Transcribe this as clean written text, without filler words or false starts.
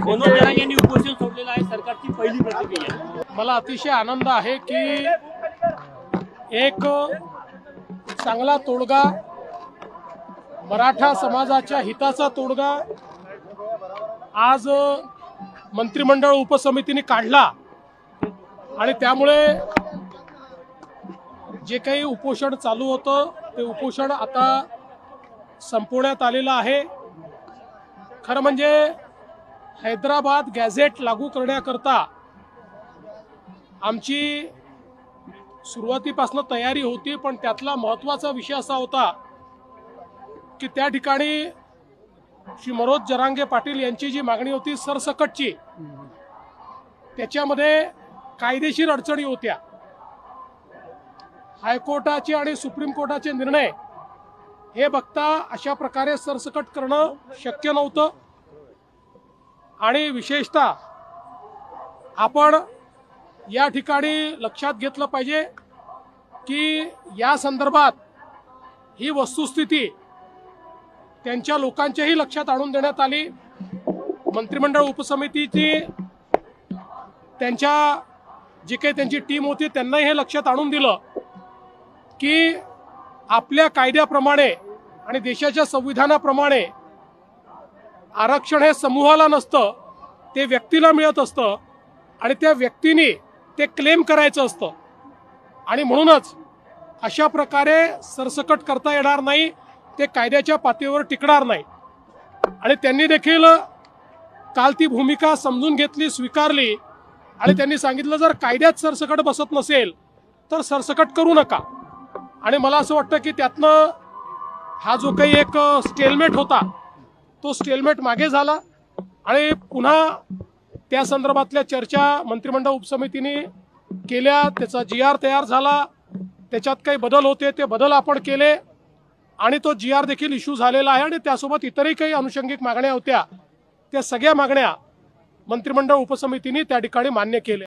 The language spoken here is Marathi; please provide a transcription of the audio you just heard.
मनोज जरांगे यांनी उपोषण सोडलेलं आहे, सरकारची पहिली प्रतिक्रिया। मला अतिशय आनंद आहे की एक चांगला तोडगा, मराठा समाजाच्या हिताचा तोडगा आज मंत्रिमंडळ उपसमितीने काढला आणि त्यामुळे जे काही उपोषण चालू होतं ते उपोषण आता संपवण्यात आलेलं आहे। खरं म्हणजे हैदराबाद गॅझेट लागू करण्याकरता आमची सुरुवातीपासून तयारी होती, पण त्यातला महत्त्वाचा विषय असा होता की त्या ठिकाणी श्री मनोज जरांगे पाटील यांची जी मागणी होती सरसकटची, त्याच्यामध्ये कायदेशीर अडचणी होत्या। हायकोर्टाचे आणि सुप्रीम कोर्टाचे निर्णय हे बघता अशा प्रकारे सरसकट करणं शक्य नव्हतं आणि विशेषतः आपण या ठिकाणी लक्षात घेतलं पाहिजे की या संदर्भात ही वस्तुस्थिती त्यांच्या लोकांच्याही लक्षात आणून देण्यात आली। मंत्रिमंडळ उपसमितीची त्यांच्या जी काही त्यांची टीम होती त्यांनाही हे लक्षात आणून दिलं की आपल्या कायद्याप्रमाणे आणि देशाच्या संविधानाप्रमाणे आरक्षण हे समूहाला नसतं, ते व्यक्तीला मिळत असतं आणि त्या व्यक्तीने ते क्लेम करायचं असतं आणि म्हणूनच अशा प्रकारे सरसकट करता येणार नाही, ते कायद्याच्या पातळीवर टिकणार नाही। आणि त्यांनी देखील काल ती भूमिका समजून घेतली, स्वीकारली आणि त्यांनी सांगितलं जर कायद्यात सरसकट बसत नसेल तर सरसकट करू नका। आणि मला असं वाटतं की त्यातनं हा जो काही एक स्टेलमेट होता तो स्टेलमेट मागे झाला आणि पुन्हा त्या संदर्भातल्या चर्चा मंत्रिमंडळ उपसमितीने केल्या, त्याचा GR तयार झाला, त्याच्यात काही बदल होते ते बदल आपण केले आणि तो GR देखील इश्यू झालेला आहे आणि त्यासोबत इतरही काही अनुषंगिक मागण्या होत्या, त्या सगळ्या मागण्या मंत्रिमंडळ उपसमितीने त्या ठिकाणी मान्य केल्या।